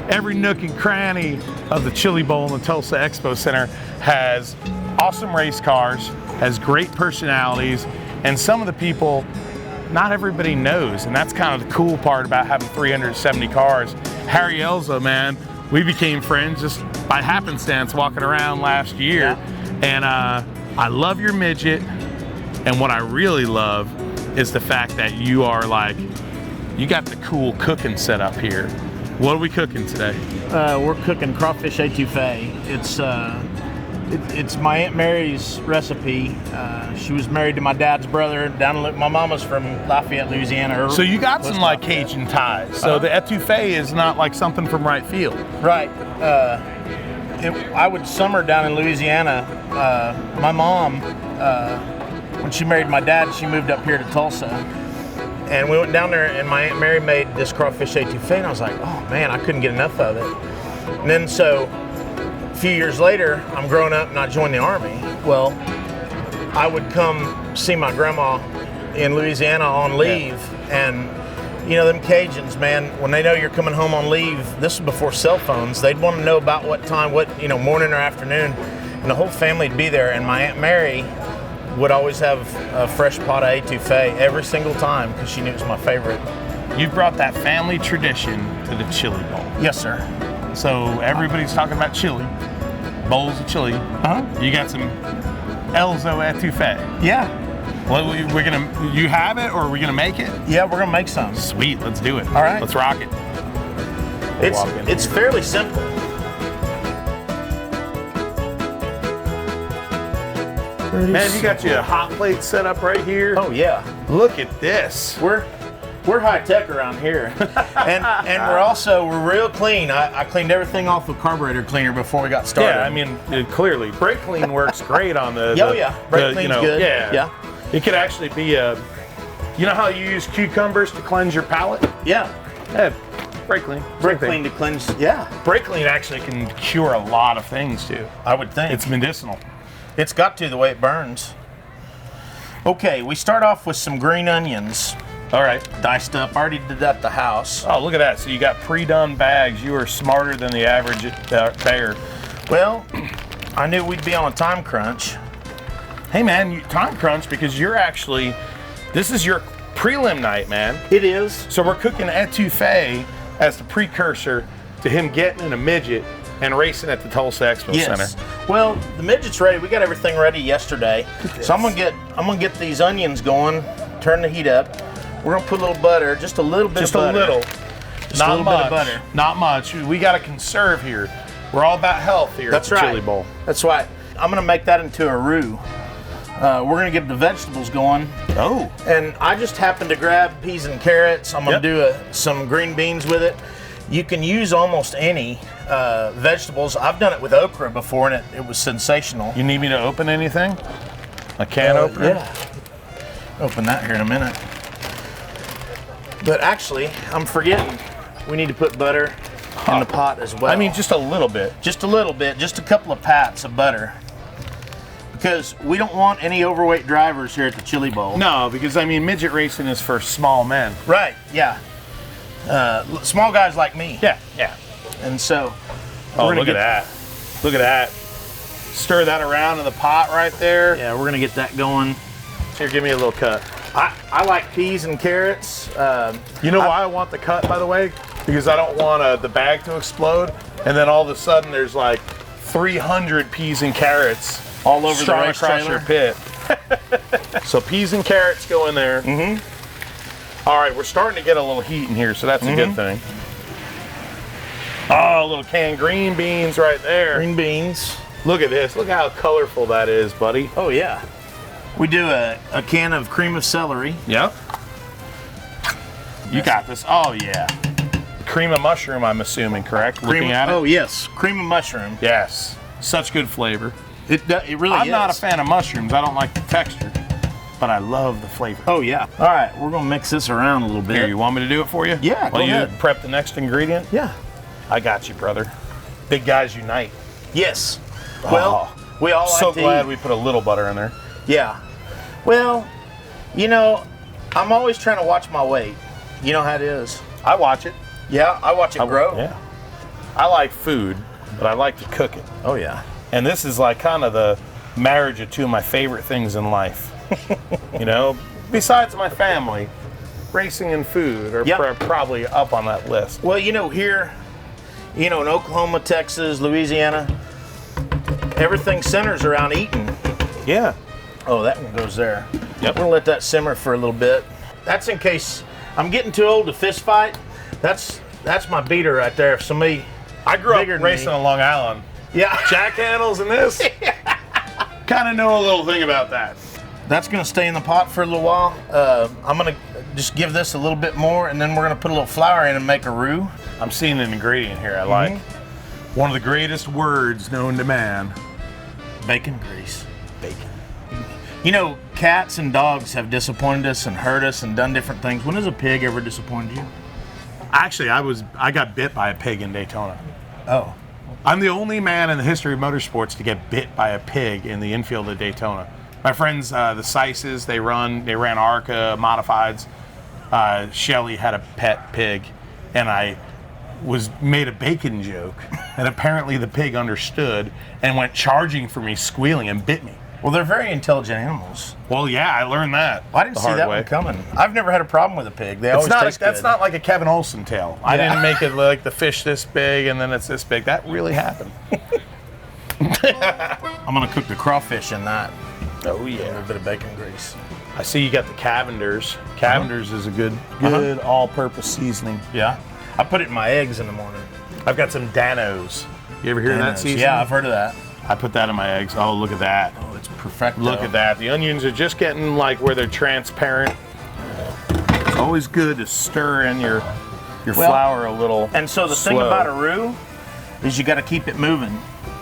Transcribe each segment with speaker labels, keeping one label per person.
Speaker 1: every nook and cranny of the Chili Bowl and the Tulsa Expo Center has awesome race cars, has great personalities, and some of the people not everybody knows, and that's kind of the cool part about having 370 cars. Harry Elzo, man, we became friends just by happenstance walking around last year, and I love your midget, and what I really love is the fact that you are like, you got the cool cooking set up here. What are we cooking today?
Speaker 2: We're cooking crawfish étouffée. It's my Aunt Mary's recipe. She was married to my dad's brother down in, my mama's from Lafayette, Louisiana.
Speaker 1: So you got some like Cajun ties. So the étouffée is not like something from right field.
Speaker 2: Right. I would summer down in Louisiana. My mom, when she married my dad, she moved up here to Tulsa. And we went down there and my Aunt Mary made this crawfish étouffée, and I was like, oh man, I couldn't get enough of it. And then so a few years later, I'm growing up and I joined the Army. Well, I would come see my grandma in Louisiana on leave, and you know, them Cajuns, man, when they know you're coming home on leave, this was before cell phones, they'd want to know about what time, morning or afternoon, and the whole family'd be there, and my Aunt Mary would always have a fresh pot of étouffée every single time because she knew it was my favorite.
Speaker 1: You've brought that family tradition to the Chili Bowl.
Speaker 2: Yes, sir.
Speaker 1: So everybody's talking about chili, bowls of chili. You got some Elzo étouffée.
Speaker 2: Yeah.
Speaker 1: Well, you have it, or are we gonna make it?
Speaker 2: Yeah, we're gonna make some.
Speaker 1: Sweet, let's do it.
Speaker 2: All right.
Speaker 1: Let's rock it.
Speaker 2: It's fairly simple.
Speaker 1: Man, you got your hot plate set up right here.
Speaker 2: Oh yeah.
Speaker 1: Look at this.
Speaker 2: We're high tech around here, and we're real clean. I cleaned everything off with carburetor cleaner before we got started.
Speaker 1: Yeah, I mean, clearly brake clean works great on the.
Speaker 2: Brake clean's good.
Speaker 1: Yeah. It could actually be a. You know how you use cucumbers to cleanse your palate?
Speaker 2: Yeah.
Speaker 1: Brake clean.
Speaker 2: Brake clean to cleanse. Yeah.
Speaker 1: Brake clean actually can cure a lot of things too.
Speaker 2: I would think.
Speaker 1: It's medicinal.
Speaker 2: It's got to, the way it burns. Okay, we start off with some green onions.
Speaker 1: All right.
Speaker 2: Diced up. I already did that at the house.
Speaker 1: Oh, look at that. So you got pre-done bags. You are smarter than the average bear.
Speaker 2: Well, I knew we'd be on a time crunch.
Speaker 1: Hey, man, time crunch because this is your prelim night, man.
Speaker 2: It is.
Speaker 1: So we're cooking étouffée as the precursor to him getting in a midget and racing at the Tulsa Expo Center.
Speaker 2: Well, the midget's ready. We got everything ready yesterday. So I'm gonna get these onions going. Turn the heat up. We're gonna put a little butter, just a little bit of butter. Just
Speaker 1: not
Speaker 2: a little
Speaker 1: much.
Speaker 2: bit of butter.
Speaker 1: Not much. We got to conserve here. We're all about health here at the Chili Bowl.
Speaker 2: That's right. I'm gonna make that into a roux. We're gonna get the vegetables going.
Speaker 1: Oh.
Speaker 2: And I just happened to grab peas and carrots. I'm gonna do some green beans with it. You can use almost any vegetables. I've done it with okra before, and it was sensational.
Speaker 1: You need me to open anything? A can opener?
Speaker 2: Yeah. Open that here in a minute. But actually, I'm forgetting. We need to put butter in the pot as well.
Speaker 1: I mean, just a little bit.
Speaker 2: Just a little bit. Just a couple of pats of butter. Because we don't want any overweight drivers here at the Chili Bowl.
Speaker 1: No, because I mean, midget racing is for small men.
Speaker 2: Right, yeah. Small guys like me.
Speaker 1: Yeah.
Speaker 2: And so,
Speaker 1: look at that. Look at that. Stir that around in the pot right there.
Speaker 2: Yeah, we're gonna get that going.
Speaker 1: Here, give me a little cut.
Speaker 2: I like peas and carrots.
Speaker 1: You know why I want the cut, by the way? Because I don't want the bag to explode, and then all of a sudden there's like 300 peas and carrots
Speaker 2: all over
Speaker 1: strung across your pit. So peas and carrots go in there. All right, we're starting to get a little heat in here, so that's a good thing. Oh, a little canned green beans right there.
Speaker 2: Green beans.
Speaker 1: Look at this. Look how colorful that is, buddy.
Speaker 2: Oh, yeah. We do a can of cream of celery.
Speaker 1: Yep. You got this. Oh, yeah. Cream of mushroom, I'm assuming, correct? Looking at it?
Speaker 2: Oh, yes. Cream of mushroom.
Speaker 1: Yes. Such good flavor.
Speaker 2: It really is.
Speaker 1: I'm not a fan of mushrooms. I don't like the texture, but I love the flavor.
Speaker 2: Oh, yeah. All right, we're going to mix this around a little bit.
Speaker 1: Here, you want me to do it for you?
Speaker 2: Yeah, go ahead.
Speaker 1: You prep the next ingredient?
Speaker 2: Yeah.
Speaker 1: I got you, brother. Big guys unite.
Speaker 2: Yes. Well, we all like to
Speaker 1: so glad we put a little butter in there.
Speaker 2: Yeah. Well, you know, I'm always trying to watch my weight. You know how it is.
Speaker 1: I watch it.
Speaker 2: Yeah, I watch it grow.
Speaker 1: Yeah. I like food, but I like to cook it.
Speaker 2: Oh yeah.
Speaker 1: And this is like kind of the marriage of two of my favorite things in life. You know, besides my family, racing and food are probably up on that list.
Speaker 2: Well, you know, here, you know, in Oklahoma, Texas, Louisiana, everything centers around eating.
Speaker 1: Yeah.
Speaker 2: Oh, that one goes there.
Speaker 1: Yep.
Speaker 2: We're gonna let that simmer for a little bit. That's in case I'm getting too old to fist fight. That's my beater right there. If somebody
Speaker 1: I grew up racing on Long Island.
Speaker 2: Yeah.
Speaker 1: Jack handles and this. Kind of know a little thing about that.
Speaker 2: That's gonna stay in the pot for a little while. I'm gonna just give this a little bit more, and then we're gonna put a little flour in and make a roux.
Speaker 1: I'm seeing an ingredient here I like. One of the greatest words known to man.
Speaker 2: Bacon grease. Bacon. You know, cats and dogs have disappointed us and hurt us and done different things. When has a pig ever disappointed you?
Speaker 1: Actually, I got bit by a pig in Daytona.
Speaker 2: Oh.
Speaker 1: I'm the only man in the history of motorsports to get bit by a pig in the infield of Daytona. My friends, the Seises, they ran ARCA modifieds. Shelly had a pet pig, and I made a bacon joke, and apparently the pig understood and went charging for me, squealing, and bit me.
Speaker 2: Well, they're very intelligent animals.
Speaker 1: Well, yeah, I learned that.
Speaker 2: Well, I didn't see that one coming. I've never had a problem with a pig. They always taste good.
Speaker 1: That's not like a Kevin Olson tale. I didn't make it like the fish this big and then it's this big. That really happened.
Speaker 2: I'm gonna cook the crawfish in that.
Speaker 1: Oh yeah.
Speaker 2: A little bit of bacon grease.
Speaker 1: I see you got the Cavenders. Cavenders is a good all-purpose seasoning.
Speaker 2: Yeah. I put it in my eggs in the morning.
Speaker 1: I've got some Danos. You ever hear of that seasoning?
Speaker 2: Yeah, I've heard of that.
Speaker 1: I put that in my eggs. Oh, look at that.
Speaker 2: Oh, it's perfect.
Speaker 1: Look at that. The onions are just getting like where they're transparent. It's always good to stir in your flour a little.
Speaker 2: And so the thing about a roux is you got to keep it moving.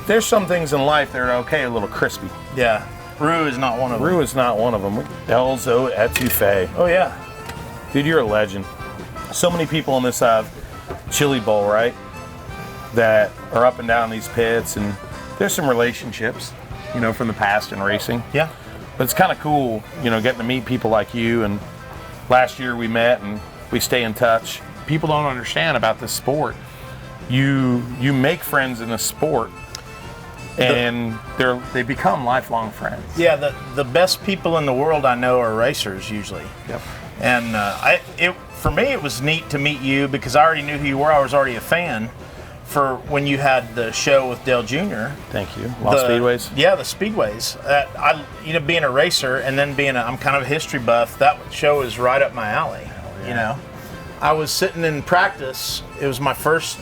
Speaker 1: There's some things in life that are okay a little crispy.
Speaker 2: Yeah. Roux is not one of them.
Speaker 1: Roux is not one of them. Elzo, Étouffée.
Speaker 2: Oh yeah.
Speaker 1: Dude, you're a legend. So many people in this chili bowl, right, that are up and down these pits, and there's some relationships, you know, from the past in racing.
Speaker 2: Yeah.
Speaker 1: But it's kind of cool, you know, getting to meet people like you. And last year we met and we stay in touch. People don't understand about this sport. You make friends in this sport, and they become lifelong friends.
Speaker 2: Yeah, the best people in the world I know are racers usually.
Speaker 1: Yep.
Speaker 2: And for me, it was neat to meet you because I already knew who you were. I was already a fan for when you had the show with Dale Jr.
Speaker 1: Thank you. Lost Speedways?
Speaker 2: Yeah, the Speedways. Being a racer and then I'm kind of a history buff, that show is right up my alley. Yeah. You know, I was sitting in practice. It was my first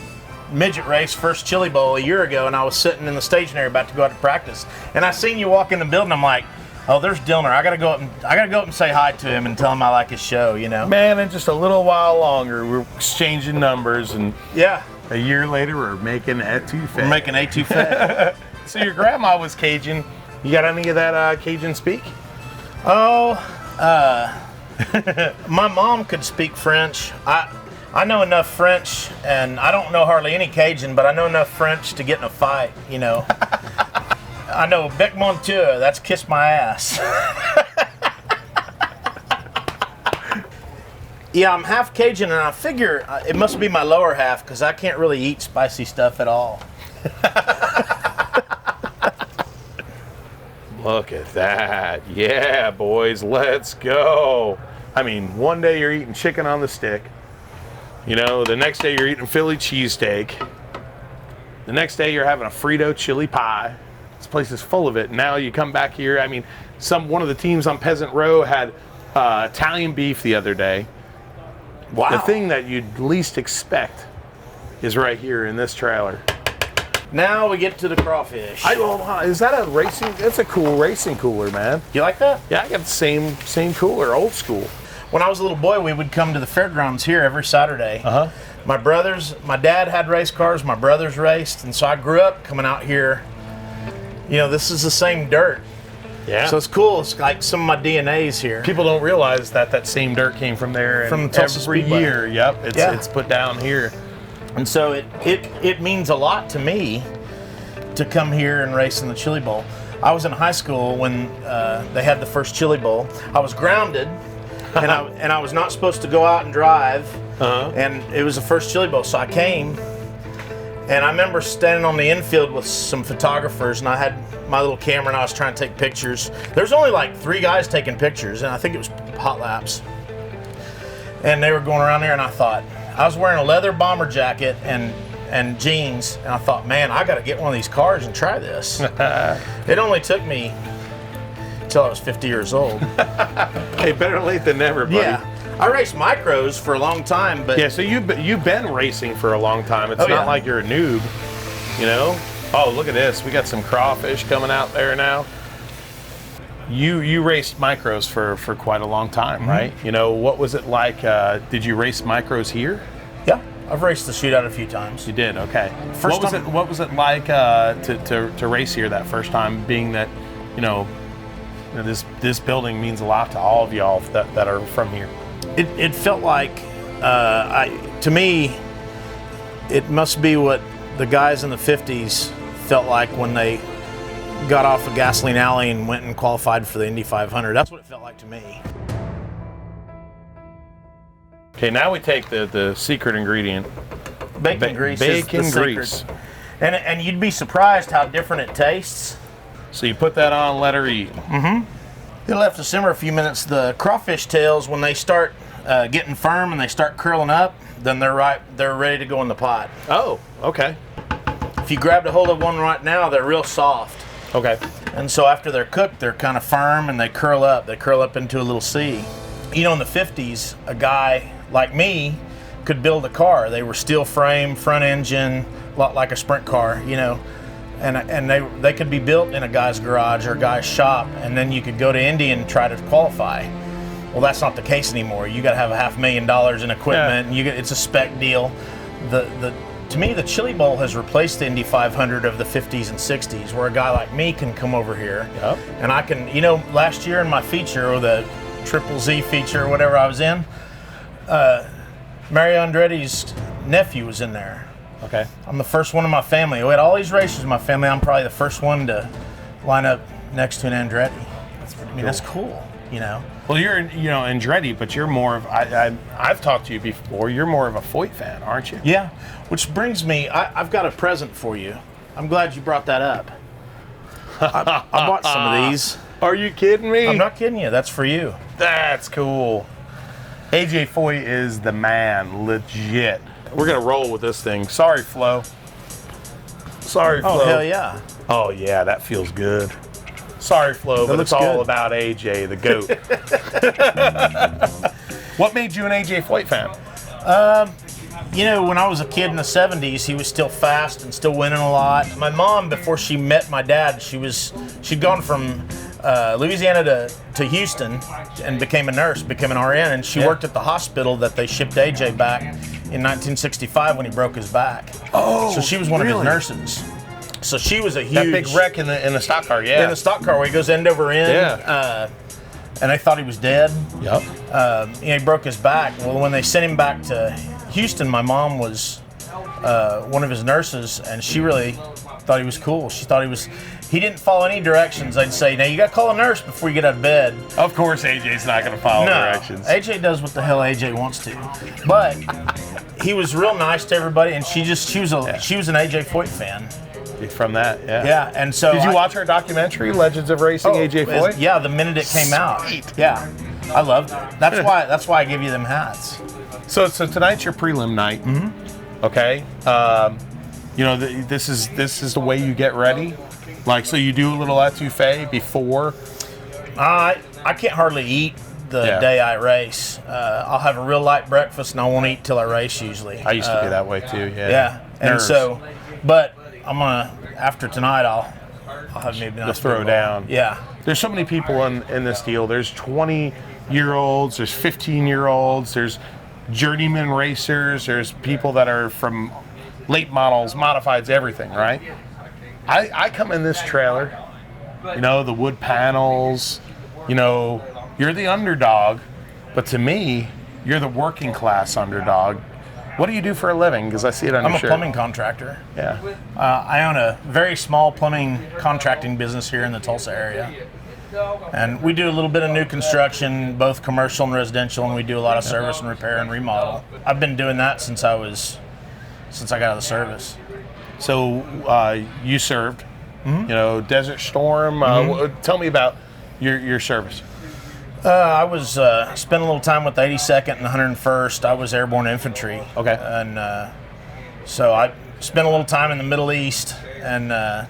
Speaker 2: midget race, first Chili Bowl a year ago, and I was sitting in the staging area about to go out to practice. And I seen you walk in the building. I'm like, oh, there's Dillner. I gotta go up and say hi to him and tell him I like his show. You know,
Speaker 1: man. In just a little while longer, we're exchanging numbers, and
Speaker 2: yeah,
Speaker 1: a year later, we're making Étouffée.
Speaker 2: We're making Étouffée.
Speaker 1: So your grandma was Cajun. You got any of that Cajun speak?
Speaker 2: Oh, my mom could speak French. I know enough French, and I don't know hardly any Cajun, but I know enough French to get in a fight. You know. I know bec monsieur, that's kiss my ass. Yeah, I'm half Cajun, and I figure it must be my lower half because I can't really eat spicy stuff at all.
Speaker 1: Look at that. Yeah, boys, let's go. I mean, one day you're eating chicken on the stick. You know, the next day you're eating Philly cheesesteak. The next day you're having a Frito chili pie. This place is full of it. Now you come back here. I mean, one of the teams on Peasant Row had Italian beef the other day.
Speaker 2: Wow.
Speaker 1: The thing that you'd least expect is right here in this trailer.
Speaker 2: Now we get to the crawfish.
Speaker 1: Is that a racing? That's a cool racing cooler, man.
Speaker 2: You like that?
Speaker 1: Yeah, I got the same cooler, old school.
Speaker 2: When I was a little boy, we would come to the fairgrounds here every Saturday. My dad had race cars. My brothers raced, and so I grew up coming out here. You know, this is the same dirt.
Speaker 1: Yeah.
Speaker 2: So it's cool. It's like some of my DNA's here.
Speaker 1: People don't realize that same dirt came from there.
Speaker 2: From the Tulsa
Speaker 1: every
Speaker 2: Speedway.
Speaker 1: year. Yep. It's put down here.
Speaker 2: And so it means a lot to me to come here and race in the Chili Bowl. I was in high school when they had the first Chili Bowl. I was grounded, and I was not supposed to go out and drive. And it was the first Chili Bowl, so I came. And I remember standing on the infield with some photographers, and I had my little camera, and I was trying to take pictures. There's only like 3 guys taking pictures, and I think it was hot laps. And they were going around there, and I thought, I was wearing a leather bomber jacket and jeans, and I thought, man, I got to get one of these cars and try this. It only took me until I was 50 years old.
Speaker 1: Hey, better late than never, buddy.
Speaker 2: Yeah. I raced micros for a long time, but
Speaker 1: Yeah, so you've been racing for a long time. It's
Speaker 2: Oh,
Speaker 1: not
Speaker 2: yeah.
Speaker 1: like you're a noob, you know? Oh, look at this. We got some crawfish coming out there now. You raced micros for quite a long time, right? You know, what was it like? Did you race micros here?
Speaker 2: yeah, I've raced the shootout a few times.
Speaker 1: You did, okay.
Speaker 2: First time-
Speaker 1: What was it like to race here that first time, being that, you know, this building means a lot to all of y'all that are from here?
Speaker 2: It felt like, to me, it must be what the guys in the 50s felt like when they got off a gasoline alley and went and qualified for the Indy 500. That's what it felt like to me.
Speaker 1: Okay, now we take the secret ingredient.
Speaker 2: Bacon grease
Speaker 1: Bacon
Speaker 2: is the
Speaker 1: grease.
Speaker 2: secret. And you'd be surprised how different it tastes.
Speaker 1: So you put that on, let her eat.
Speaker 2: You'll have to simmer a few minutes. The crawfish tails, when they start getting firm and they start curling up, then they're ready to go in the pot.
Speaker 1: Oh, okay.
Speaker 2: If you grabbed a hold of one right now, they're real soft.
Speaker 1: Okay.
Speaker 2: And so after they're cooked, they're kind of firm and they curl up. They curl up into a little C. You know, in the 50s, a guy like me could build a car. They were steel frame, front engine, a lot like a sprint car, you know. And they could be built in a guy's garage or a guy's shop, and then you could go to Indy and try to qualify. Well, that's not the case anymore. You got to have $500,000 in equipment, and it's a spec deal. To me, the Chili Bowl has replaced the Indy 500 of the 50s and 60s, where a guy like me can come over here, and I can, you know, last year in my feature, or the Triple Z feature, or whatever I was in, Mario Andretti's nephew was in there.
Speaker 1: Okay.
Speaker 2: I'm the first one in my family. We had all these racers in my family. I'm probably the first one to line up next to an Andretti. That's cool, you know.
Speaker 1: Well, you're, you know, Andretti, but you're more of, I've talked to you before, you're more of a Foyt fan, aren't you?
Speaker 2: Yeah, which brings me, I've got a present for you. I'm glad you brought that up. I bought some of these.
Speaker 1: Are you kidding me?
Speaker 2: I'm not kidding you. That's for you.
Speaker 1: That's cool. AJ Foyt is the man, legit. We're gonna roll with this thing. Sorry, Flo. Sorry, Flo.
Speaker 2: Oh, hell yeah.
Speaker 1: Oh yeah, that feels good. Sorry, Flo, but it's all about AJ, the GOAT. What made you an AJ Foyt fan?
Speaker 2: You know, when I was a kid in the 70s, he was still fast and still winning a lot. My mom, before she met my dad, she'd gone from Louisiana to Houston and became a nurse, became an RN, and she worked at the hospital that they shipped AJ back in 1965 when he broke his back.
Speaker 1: Oh,
Speaker 2: so she was one of his
Speaker 1: really?
Speaker 2: nurses. So she was a huge...
Speaker 1: That big wreck in the stock car, yeah.
Speaker 2: In the stock car where he goes end over end.
Speaker 1: Yeah.
Speaker 2: And they thought he was dead.
Speaker 1: Yep.
Speaker 2: He broke his back. Well, when they sent him back to Houston, my mom was one of his nurses, and she really thought he was cool. She thought he didn't follow any directions. I'd say, now you got to call a nurse before you get out of bed.
Speaker 1: Of course, AJ's not going to follow directions.
Speaker 2: AJ does what the hell AJ wants to. But he was real nice to everybody, and she was an AJ Foyt fan.
Speaker 1: From that, yeah.
Speaker 2: Yeah, and so
Speaker 1: did you watch her documentary, Legends of Racing, AJ Foyt?
Speaker 2: Yeah, the minute it came out. Yeah, I loved it. That's why I give you them hats.
Speaker 1: So tonight's your prelim night. Mm-hmm. Okay. You know, this is the way you get ready. Like, so you do a little étouffée before.
Speaker 2: I can't hardly eat the day I race. I'll have a real light breakfast and I won't eat till I race usually.
Speaker 1: I used to be that way too. Yeah.
Speaker 2: Yeah, and
Speaker 1: Nerves.
Speaker 2: so, but I'm gonna after tonight I'll have maybe not
Speaker 1: to throw down.
Speaker 2: Yeah.
Speaker 1: There's so many people in this deal. There's 20-year-olds. There's 15-year-olds. There's journeyman racers. There's people that are from late models, modifieds, everything. Right. I come in this trailer. You know, the wood panels. You know, you're the underdog, but to me, you're the working class underdog. What do you do for a living? Because I see it on your shirt.
Speaker 2: I'm a plumbing contractor.
Speaker 1: Yeah.
Speaker 2: I own a very small plumbing contracting business here in the Tulsa area. And we do a little bit of new construction, both commercial and residential, and we do a lot of service and repair and remodel. I've been doing that since I was since I got out of the service.
Speaker 1: So you served, you know, Desert Storm. Tell me about your service.
Speaker 2: I was spent a little time with the 82nd and 101st. I was airborne infantry.
Speaker 1: Okay.
Speaker 2: And so I spent a little time in the Middle East, and I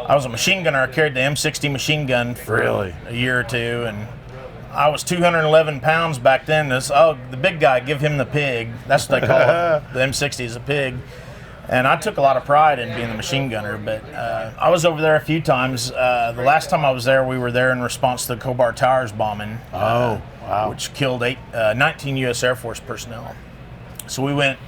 Speaker 2: was a machine gunner. I carried the M60 machine gun for a year or two, and I was 211 pounds back then. The big guy, give him the pig. That's what they call it. The M60 is a pig. And I took a lot of pride in being the machine gunner, but I was over there a few times. The last time I was there, we were there in response to the Khobar Towers bombing.
Speaker 1: Oh, wow.
Speaker 2: Which killed 19 U.S. Air Force personnel. So we went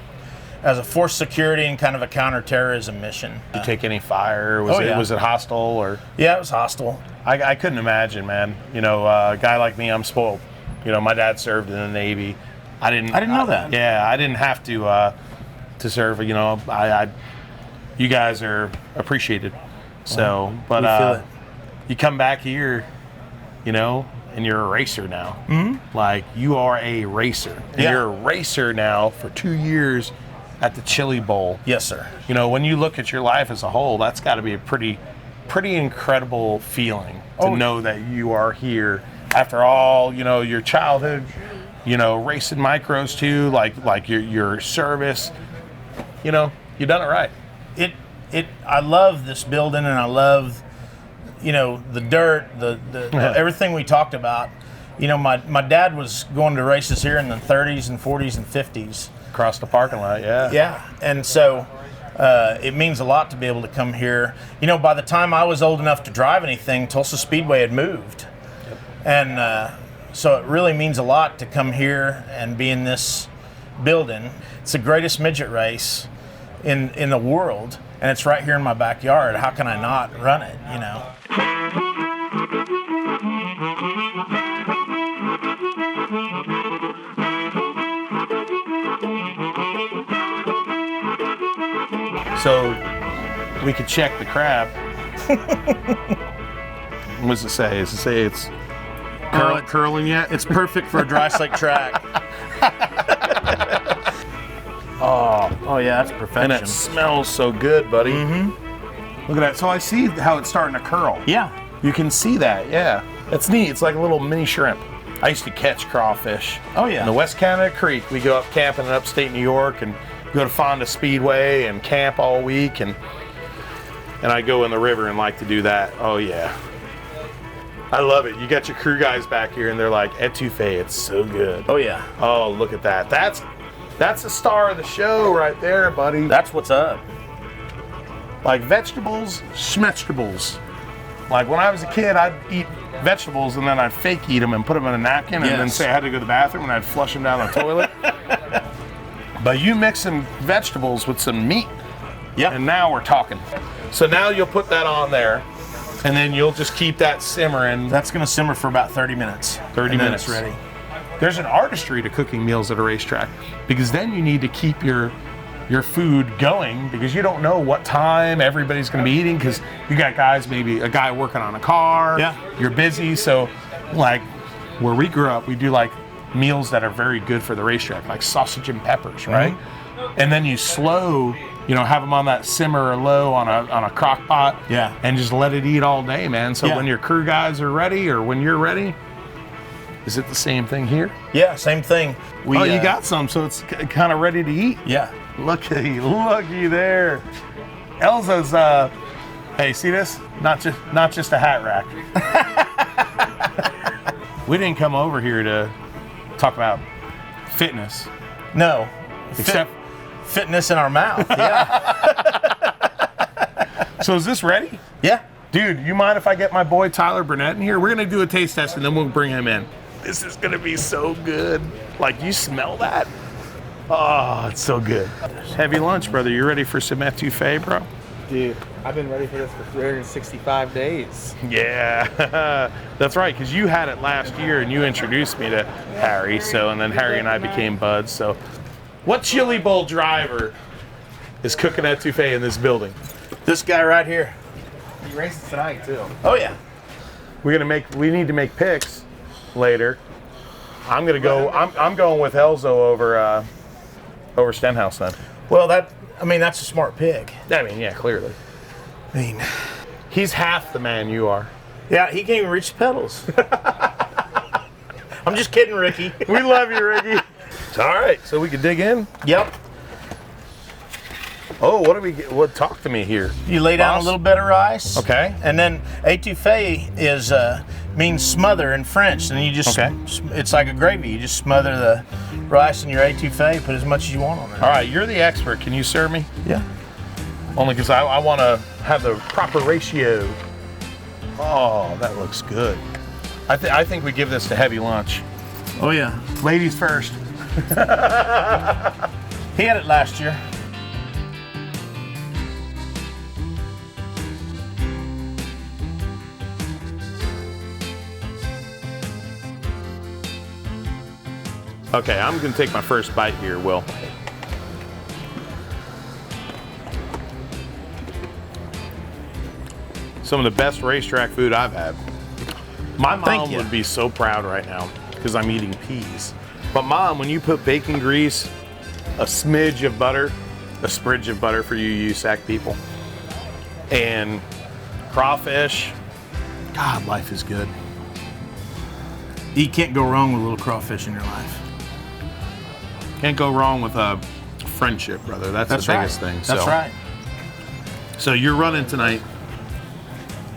Speaker 2: as a force security and kind of a counterterrorism mission.
Speaker 1: Did you take any fire? Was it hostile or?
Speaker 2: Yeah, it was hostile.
Speaker 1: I couldn't imagine, man. You know, a guy like me, I'm spoiled. You know, my dad served in the Navy. I didn't know that. Yeah, I didn't have to serve. You know, you guys are appreciated. So, but
Speaker 2: we feel it.
Speaker 1: You come back here, you know, and you're a racer now. Mm-hmm. Like, you are a racer. And you're a racer now for 2 years at the Chili Bowl.
Speaker 2: Yes, sir.
Speaker 1: You know, when you look at your life as a whole, that's got to be a pretty incredible feeling to know that you are here after all, you know, your childhood, you know, racing micros too, like your service. You know, you done it right.
Speaker 2: I love this building, and I love, you know, the dirt, the everything we talked about. You know, my dad was going to races here in the 30s and 40s and 50s.
Speaker 1: Across the parking lot, yeah.
Speaker 2: Yeah, and so it means a lot to be able to come here. You know, by the time I was old enough to drive anything, Tulsa Speedway had moved. Yep. And so it really means a lot to come here and be in this building. It's the greatest midget race in the world, and it's right here in my backyard. How can I not run it, you know?
Speaker 1: So we could check the crab. What does it say? Does it say it's curling yet?
Speaker 2: It's perfect for a dry slate track. Oh yeah, that's perfection.
Speaker 1: And it smells so good, buddy.
Speaker 2: Mm-hmm.
Speaker 1: Look at that. So I see how it's starting to curl.
Speaker 2: Yeah.
Speaker 1: You can see that, yeah. It's neat. It's like a little mini shrimp. I used to catch crawfish.
Speaker 2: Oh yeah.
Speaker 1: In the West Canada Creek. We go up camping in upstate New York and go to Fonda Speedway and camp all week, and I go in the river and like to do that. Oh yeah. I love it. You got your crew guys back here and they're like, Étouffée, it's so good.
Speaker 2: Oh yeah.
Speaker 1: Oh, look at that. That's the star of the show right there, buddy.
Speaker 2: That's what's up.
Speaker 1: Like vegetables, schmegetables. Like when I was a kid, I'd eat vegetables and then I'd fake eat them and put them in a napkin and then say I had to go to the bathroom and I'd flush them down the toilet. But you mix some vegetables with some meat.
Speaker 2: Yeah.
Speaker 1: And now we're talking. So now you'll put that on there and then you'll just keep that simmering.
Speaker 2: That's going to simmer for about 30 minutes.
Speaker 1: 30 minutes.
Speaker 2: It's ready.
Speaker 1: There's an artistry to cooking meals at a racetrack because then you need to keep your food going because you don't know what time everybody's going to be eating because you got guys, maybe a guy working on a car.
Speaker 2: Yeah.
Speaker 1: You're busy. So like where we grew up, we do like meals that are very good for the racetrack, like sausage and peppers, right? Mm-hmm. And then you slow, you know, have them on that simmer or low on a crock pot.
Speaker 2: Yeah.
Speaker 1: And just let it eat all day, man. So when your crew guys are ready or when you're ready, is it the same thing here?
Speaker 2: Yeah, same thing.
Speaker 1: You got some, so it's kind of ready to eat.
Speaker 2: Yeah.
Speaker 1: Looky there. Elzo's, hey, see this? Not just a hat rack. We didn't come over here to talk about fitness.
Speaker 2: No.
Speaker 1: Except
Speaker 2: fitness in our mouth. Yeah.
Speaker 1: So is this ready?
Speaker 2: Yeah.
Speaker 1: Dude, you mind if I get my boy Tyler Burnett in here? We're going to do a taste test and then we'll bring him in. This is going to be so good. Like, you smell that? Oh, it's so good. Heavy lunch, brother. You ready for some étouffée, bro?
Speaker 3: Dude, I've been ready for this for 365 days.
Speaker 1: Yeah, that's right, because you had it last year and you introduced me to Harry, and then Harry and I became buds. So, what Chili Bowl driver is cooking étouffée in this building?
Speaker 2: This guy right here.
Speaker 3: He races tonight, too.
Speaker 2: Oh, yeah.
Speaker 1: We need to make picks later. I'm going with Elzo over Stenhouse then.
Speaker 2: Well, I mean, that's a smart pig.
Speaker 1: I mean, yeah, clearly.
Speaker 2: I mean,
Speaker 1: He's half the man you are.
Speaker 2: yeah, he can't even reach the pedals. I'm just kidding, Ricky.
Speaker 1: We love you, Ricky. All right, so we can dig in.
Speaker 2: Yep.
Speaker 1: Oh, what do we get? What, talk to me here.
Speaker 2: You lay down
Speaker 1: Boss?
Speaker 2: a little bit of rice.
Speaker 1: Okay.
Speaker 2: And then étouffée is means smother in French, and you just it's like a gravy. You just smother the rice in your étouffée, put as much as you want on it.
Speaker 1: All right, you're the expert. Can you serve me?
Speaker 2: Yeah.
Speaker 1: Only because I want to have the proper ratio. Oh, that looks good. I think we give this to heavy lunch.
Speaker 2: Oh yeah.
Speaker 1: Ladies first.
Speaker 2: He had it last year.
Speaker 1: Okay, I'm gonna take my first bite here, Will. Some of the best racetrack food I've had. My mom would be so proud right now because I'm eating peas. But Mom, when you put bacon grease, a smidge of butter, a spridge of butter for you USAC people, and crawfish, God, life is good.
Speaker 2: You can't go wrong with a little crawfish in your life.
Speaker 1: Can't go wrong with a friendship, brother. That's the biggest thing.
Speaker 2: That's right.
Speaker 1: So you're running tonight.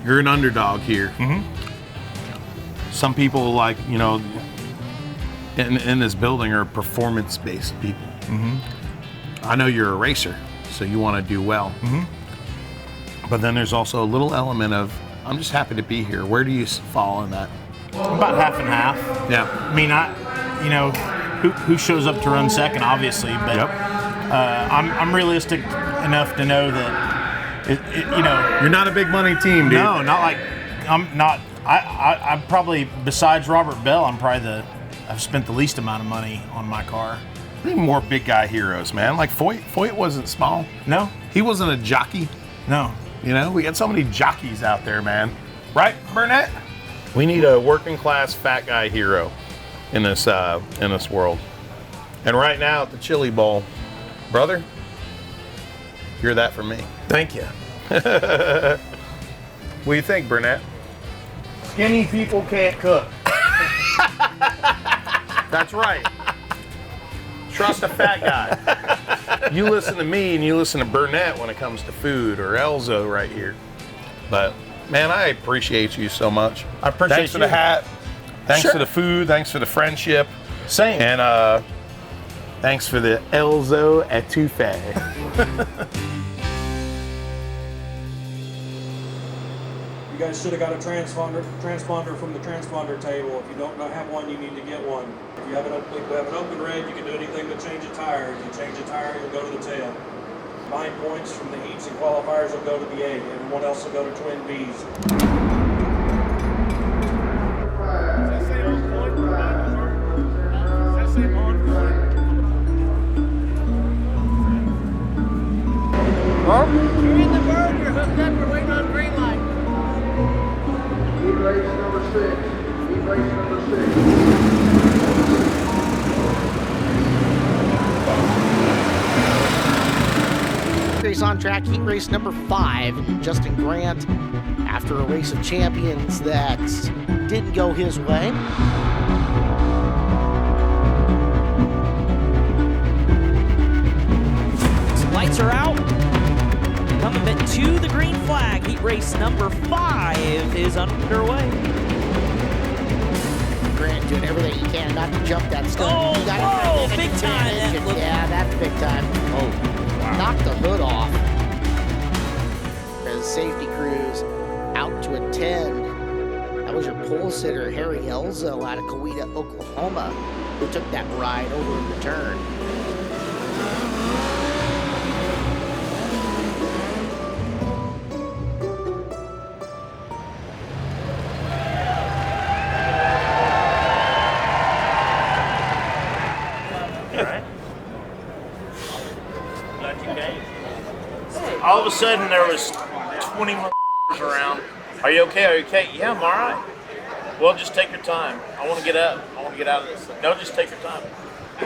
Speaker 1: You're an underdog here.
Speaker 2: Mm-hmm.
Speaker 1: Some people, like, you know, in this building are performance-based people.
Speaker 2: Mm-hmm.
Speaker 1: I know you're a racer, so you want to do well.
Speaker 2: Mm-hmm.
Speaker 1: But then there's also a little element of, I'm just happy to be here. Where do you fall in that?
Speaker 2: About half and half.
Speaker 1: Yeah.
Speaker 2: I mean, you know, who shows up to run second, obviously, but I'm realistic enough to know that, you know,
Speaker 1: You're not a big money team, dude.
Speaker 2: no, not like I'm not. I'm probably, besides Robert Bell, I've spent the least amount of money on my car.
Speaker 1: We need more big guy heroes, man. Like Foyt. Foyt wasn't small.
Speaker 2: No,
Speaker 1: He wasn't a jockey.
Speaker 2: no.
Speaker 1: You know, we got so many jockeys out there, man. Right, Burnett? We need a working class fat guy hero in this world. And right now at the Chili Bowl, brother, you're that for me.
Speaker 2: Thank you.
Speaker 1: What do you think, Burnett?
Speaker 3: Skinny people can't cook.
Speaker 1: That's right. Trust a fat guy. You listen to me and you listen to Burnett when it comes to food, or Elzo right here. But man, I appreciate you so much.
Speaker 2: I appreciate
Speaker 1: Thanks for the hat. Thanks
Speaker 2: Sure.
Speaker 1: for the food. Thanks for the friendship.
Speaker 2: Same.
Speaker 1: And thanks for the Elzo Étouffée.
Speaker 4: You guys should have got a transponder from the transponder table. If you don't have one, you need to get one. If you have an open red, you can do anything but change a tire. If you change a tire, you'll go to the tail. 9 points from the heats and qualifiers will go to the A. Everyone else will go to twin Bs.
Speaker 5: You're in the bird, you're hooked up, we're waiting on green light.
Speaker 6: Heat race number 6. Heat race number 6.
Speaker 5: Race on track, heat race number 5. Justin Grant, after a race of champions that didn't go his way.
Speaker 7: Lights are out. Coming back to the green flag. Heat race number 5 is underway.
Speaker 5: Grant doing everything he can not to jump that stunt.
Speaker 7: Oh,
Speaker 5: He got
Speaker 7: whoa,
Speaker 5: an
Speaker 7: big time.
Speaker 5: advantage,
Speaker 7: That looked-
Speaker 5: yeah, that's big time.
Speaker 1: Oh, wow.
Speaker 5: Knocked the hood off. As safety crews out to attend. That was your pole sitter, Harry Elzo, out of Coweta, Oklahoma, who took that ride over in return.
Speaker 2: All of a sudden, there was 20 around. Are you okay? Are you okay? Yeah, I'm all right. Well, just take your time. I want to get up. I want to get out of this thing. No, just take your time.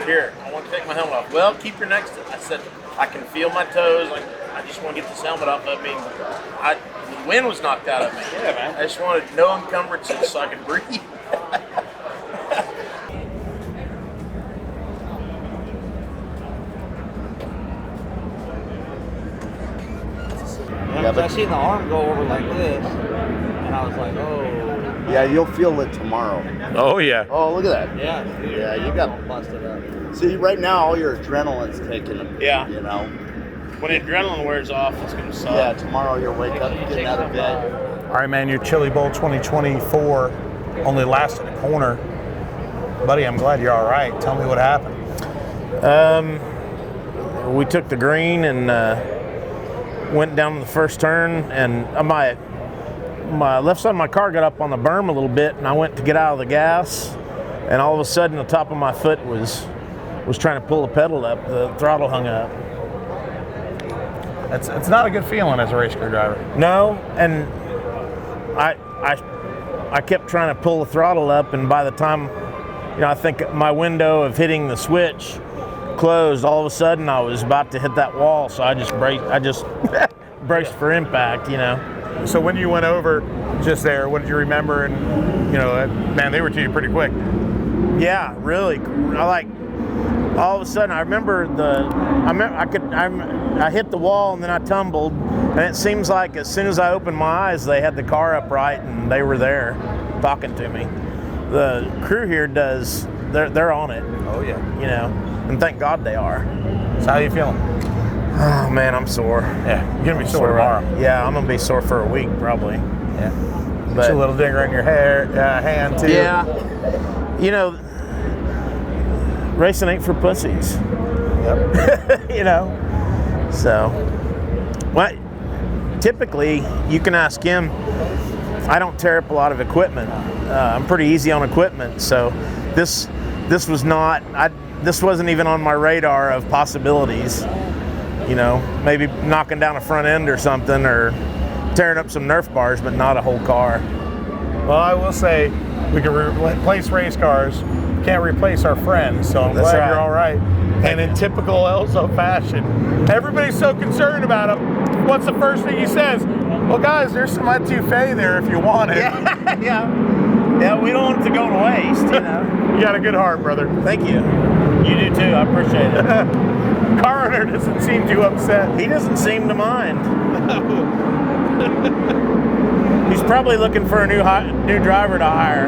Speaker 2: Here, I want to take my helmet off. Well, keep your neck still. I said, I can feel my toes. Like I just want to get this helmet off of me. The wind was knocked out of me.
Speaker 1: Yeah, man.
Speaker 2: I just wanted no encumbrances so I could breathe.
Speaker 3: Yeah, but I seen the arm go over like this, and I was like, oh.
Speaker 8: Yeah, you'll feel it tomorrow.
Speaker 1: Oh yeah.
Speaker 8: Oh, look at that.
Speaker 3: Yeah.
Speaker 8: Yeah, you got
Speaker 3: busted up.
Speaker 8: See, right now all your adrenaline's taking.
Speaker 2: Yeah.
Speaker 8: You know.
Speaker 2: When the adrenaline wears off, it's gonna suck.
Speaker 8: Yeah, tomorrow you'll wake up getting out of bed.
Speaker 1: All right, man. Your Chili Bowl 2024 only lasted a corner, buddy. I'm glad you're all right. Tell me what happened.
Speaker 2: We took the green and went down the first turn, and my left side of my car got up on the berm a little bit, and I went to get out of the gas, and all of a sudden the top of my foot was trying to pull the pedal up. The throttle hung up.
Speaker 1: It's not a good feeling as a race car driver.
Speaker 2: No, and I kept trying to pull the throttle up, and by the time, I think my window of hitting the switch closed, all of a sudden I was about to hit that wall, so I just braced for impact,
Speaker 1: So when you went over just there, what did you remember? And man, they were to you pretty quick.
Speaker 2: Yeah, really. All of a sudden I remember I hit the wall and then I tumbled, and it seems like as soon as I opened my eyes, they had the car upright and they were there talking to me. The crew here they're on it.
Speaker 1: Oh yeah.
Speaker 2: And thank God they are.
Speaker 1: So how you feeling?
Speaker 2: Oh man, I'm sore.
Speaker 1: Yeah, you're gonna be sore tomorrow.
Speaker 2: Yeah, I'm gonna be sore for a week probably.
Speaker 1: Yeah. Get you a little dinger in your hand too.
Speaker 2: Yeah. Racing ain't for pussies.
Speaker 1: Yep.
Speaker 2: So, typically you can ask him. I don't tear up a lot of equipment. I'm pretty easy on equipment, so this wasn't even on my radar of possibilities. Maybe knocking down a front end or something, or tearing up some Nerf bars, but not a whole car.
Speaker 1: Well, I will say we can replace race cars, can't replace our friends, so I'm glad you're all right. And in typical Elzo fashion, everybody's so concerned about him. What's the first thing he says? Well, guys, there's some Étouffée there if you want it.
Speaker 2: Yeah, we don't want it to go to waste,
Speaker 1: You got a good heart, brother.
Speaker 2: Thank you. You do too, I appreciate it.
Speaker 1: Car owner doesn't seem too upset.
Speaker 2: He doesn't seem to mind. He's probably looking for a new driver to hire.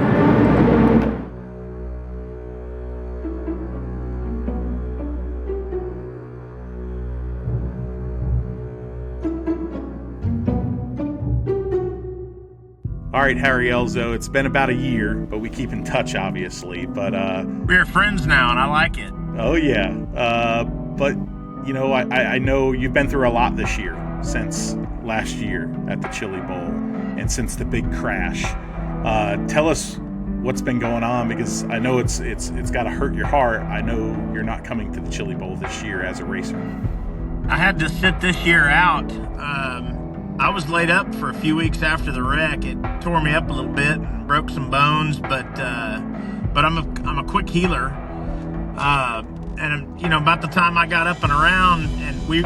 Speaker 9: All right, Harry Elzo, it's been about a year, but we keep in touch, obviously. But
Speaker 2: we're friends now, and I like it.
Speaker 9: Oh yeah, but I know you've been through a lot this year, since last year at the Chili Bowl, and since the big crash. Tell us what's been going on, because I know it's got to hurt your heart. I know you're not coming to the Chili Bowl this year as a racer.
Speaker 2: I had to sit this year out. I was laid up for a few weeks after the wreck. It tore me up a little bit and broke some bones, but I'm a quick healer. And about the time I got up and around, and we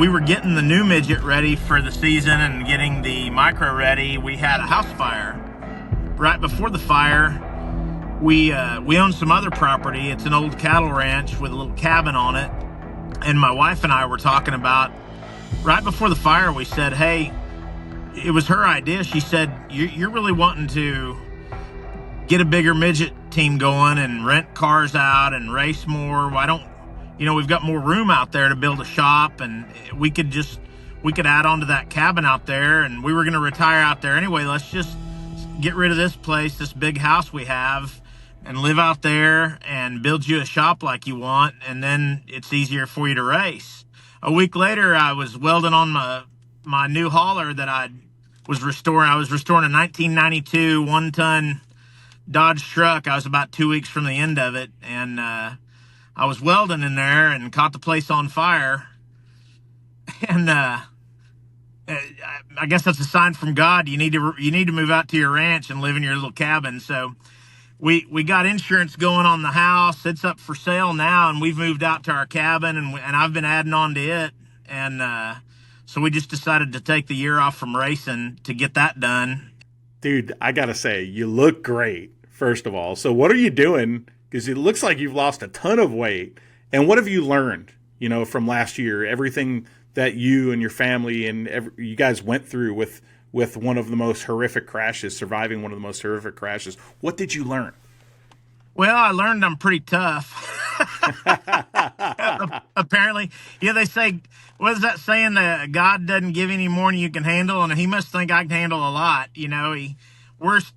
Speaker 2: were getting the new midget ready for the season and getting the micro ready, we had a house fire. Right before the fire, we owned some other property. It's an old cattle ranch with a little cabin on it, and my wife and I were talking about. Right before the fire, we said, hey, it was her idea. She said, you're really wanting to get a bigger midget team going and rent cars out and race more. Why don't, we've got more room out there to build a shop, and we could add on to that cabin out there, and we were going to retire out there anyway. Let's just get rid of this place, this big house we have, and live out there and build you a shop like you want, and then it's easier for you to race. A week later, I was welding on my new hauler that I was restoring. I was restoring a 1992 one-ton Dodge truck. I was about 2 weeks from the end of it, and I was welding in there and caught the place on fire. And I guess that's a sign from God. You need to move out to your ranch and live in your little cabin. So we got insurance going on the house. It's up for sale now, and we've moved out to our cabin, and I've been adding on to it, and so we just decided to take the year off from racing to get that done.
Speaker 9: Dude, I gotta say, you look great, first of all. So what are you doing? Because it looks like you've lost a ton of weight. And what have you learned, from last year? Everything that you and your family and you guys went through with one of the most horrific crashes, surviving one of the most horrific crashes. What did you learn?
Speaker 2: Well, I learned I'm pretty tough. Apparently. Yeah, they say, what is that saying, that God doesn't give any more than you can handle? And he must think I can handle a lot. Worst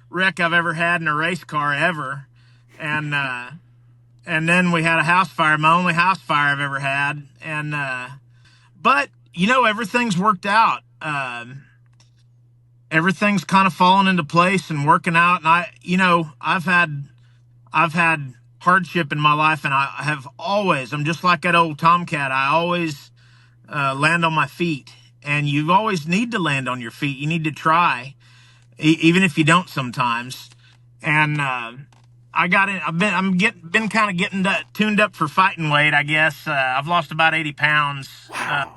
Speaker 2: wreck I've ever had in a race car ever. And then we had a house fire, my only house fire I've ever had. And, but everything's worked out. Everything's kind of fallen into place and working out. And I've had hardship in my life, and I'm just like that old Tomcat. I always land on my feet, and you always need to land on your feet. You need to try, even if you don't sometimes. And I've been kind of getting tuned up for fighting weight, I guess. I've lost about 80 pounds.
Speaker 9: Wow.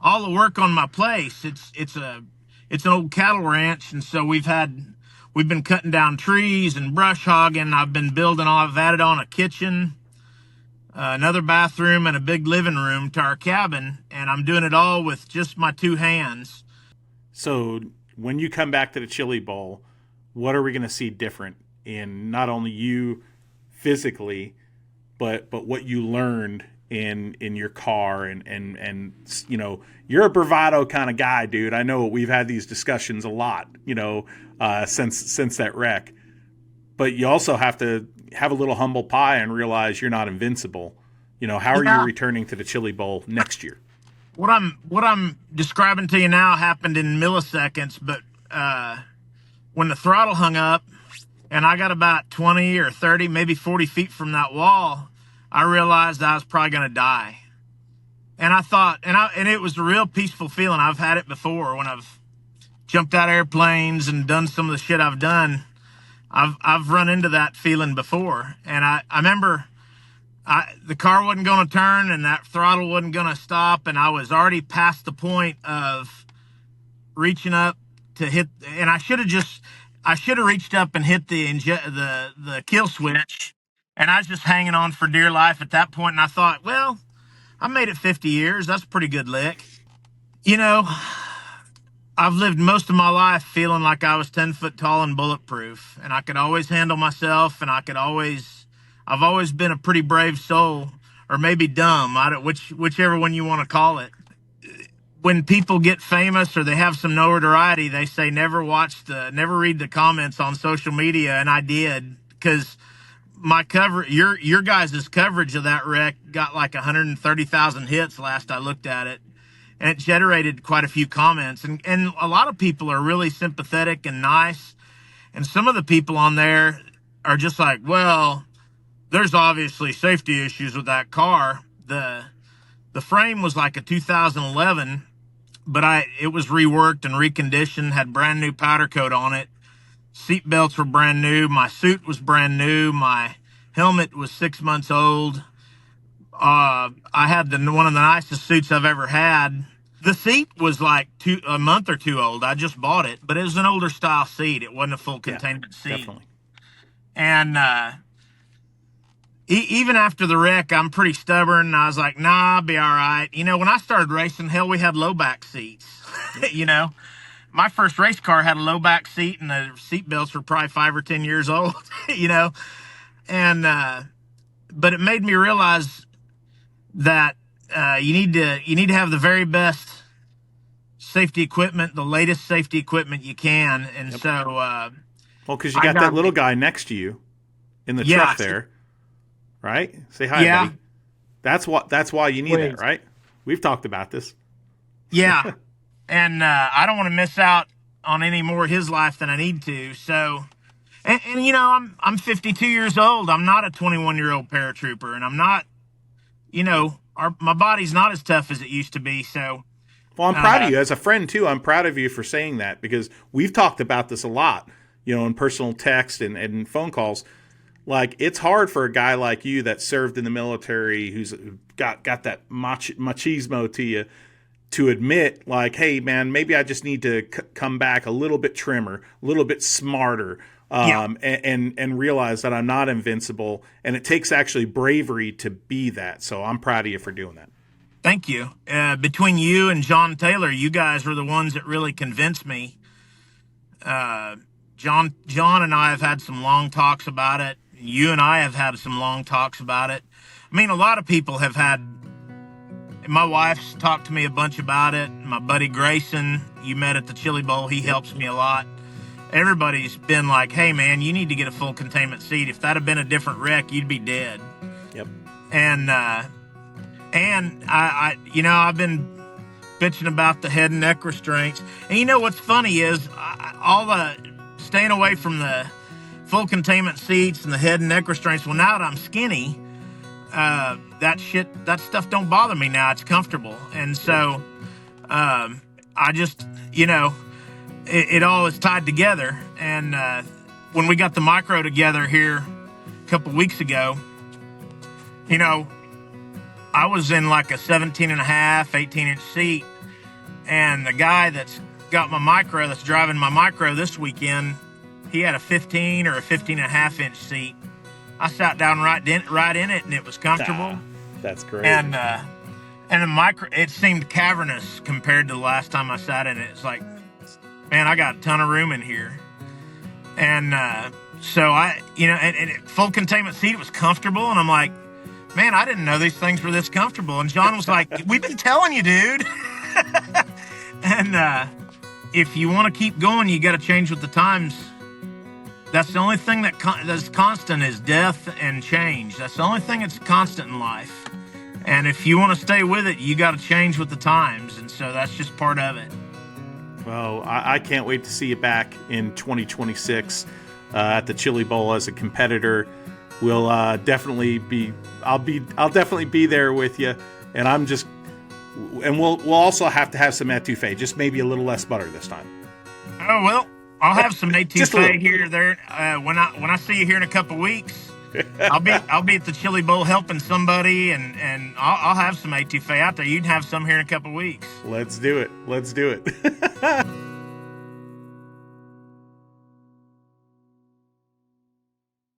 Speaker 2: All the work on my place. It's an old cattle ranch, and so we've been cutting down trees and brush hogging. I've added on a kitchen, another bathroom, and a big living room to our cabin, and I'm doing it all with just my two hands.
Speaker 9: So when you come back to the Chili Bowl, what are we going to see different in not only you physically, but what you learned in your car and you're a bravado kind of guy, dude. I know we've had these discussions a lot, since that wreck, but you also have to have a little humble pie and realize you're not invincible. How are you returning to the Chili Bowl next year?
Speaker 2: What I'm describing to you now happened in milliseconds, but when the throttle hung up and I got about 20 or 30, maybe 40 feet from that wall, I realized I was probably going to die. And I thought, and it was a real peaceful feeling. I've had it before when I've jumped out of airplanes and done some of the shit I've done. I've run into that feeling before. And I remember the car wasn't going to turn and that throttle wasn't going to stop. And I was already past the point of reaching up to hit. And I should have reached up and hit the kill switch. And I was just hanging on for dear life at that point. And I thought, well, I made it 50 years. That's a pretty good lick. I've lived most of my life feeling like I was 10 foot tall and bulletproof. And I could always handle myself. And I've always been a pretty brave soul, or maybe dumb, whichever one you want to call it. When people get famous or they have some notoriety, they say never read the comments on social media. And I did, because my your guys' coverage of that wreck got like 130,000 hits last I looked at it, and it generated quite a few comments, and a lot of people are really sympathetic and nice, and some of the people on there are just like, well, there's obviously safety issues with that car. The frame was like a 2011, but it was reworked and reconditioned, had brand new powder coat on it. Seat belts were brand new. My suit was brand new. My helmet was 6 months old. I had one of the nicest suits I've ever had. The seat was like a month or two old. I just bought it, but it was an older style seat. It wasn't a full containment seat.
Speaker 9: Definitely.
Speaker 2: And even after the wreck, I'm pretty stubborn. And I was like, nah, I'll be all right. When I started racing, hell, we had low back seats. My first race car had a low back seat, and the seat belts were probably 5 or 10 years old, and, but it made me realize that, you need to have the very best safety equipment, the latest safety equipment you can. And so,
Speaker 9: well, cause you got that little guy next to you in the truck there, right? Say hi, buddy. That's why you need that, right? We've talked about this.
Speaker 2: Yeah. And I don't want to miss out on any more of his life than I need to. So, and I'm 52 years old. I'm not a 21-year-old paratrooper, and I'm not, my body's not as tough as it used to be. So,
Speaker 9: well, I'm proud of you as a friend too. I'm proud of you for saying that, because we've talked about this a lot. in personal text and phone calls. Like, it's hard for a guy like you that served in the military, who's got that machismo to you, to admit, like, hey, man, maybe I just need to come back a little bit trimmer, a little bit smarter, and realize that I'm not invincible. And it takes actually bravery to be that. So I'm proud of you for doing that.
Speaker 2: Thank you. Between you and John Taylor, you guys were the ones that really convinced me. John and I have had some long talks about it. You and I have had some long talks about it. I mean, a lot of people have had. My wife's talked to me a bunch about it. My buddy Grayson, you met at the Chili Bowl, he helps me a lot. Everybody's been like, hey, man, you need to get a full containment seat. If that had been a different wreck, you'd be dead.
Speaker 9: Yep.
Speaker 2: And I I've been bitching about the head and neck restraints. And you know what's funny is all the staying away from the full containment seats and the head and neck restraints. Well, now that I'm skinny, that stuff don't bother me now. It's comfortable. And so I just, it all is tied together. And when we got the micro together here a couple weeks ago, I was in like a 17 and a half, 18-inch seat. And the guy that's got my micro, that's driving my micro this weekend, he had a 15 or a 15 and a half inch seat. I sat down right in it, and it was comfortable.
Speaker 9: That's great.
Speaker 2: And the micro, it seemed cavernous compared to the last time I sat in it. It's like, man, I got a ton of room in here. And so full containment seat, it was comfortable. And I'm like, man, I didn't know these things were this comfortable. And John was like, we've been telling you, dude. And if you want to keep going, you got to change with the times. That's the only thing that's constant is death and change. That's the only thing that's constant in life. And if you want to stay with it, you got to change with the times. And so that's just part of it.
Speaker 9: Well, I can't wait to see you back in 2026 at the Chili Bowl as a competitor. We'll definitely be. I'll definitely be there with you. And we'll also have to have some étouffée, just maybe a little less butter this time.
Speaker 2: Oh well. I'll have some étouffée here or there. When I see you here in a couple weeks, I'll be at the Chili Bowl helping somebody, and I'll have some étouffée out there. You can have some here in a couple weeks.
Speaker 9: Let's do it.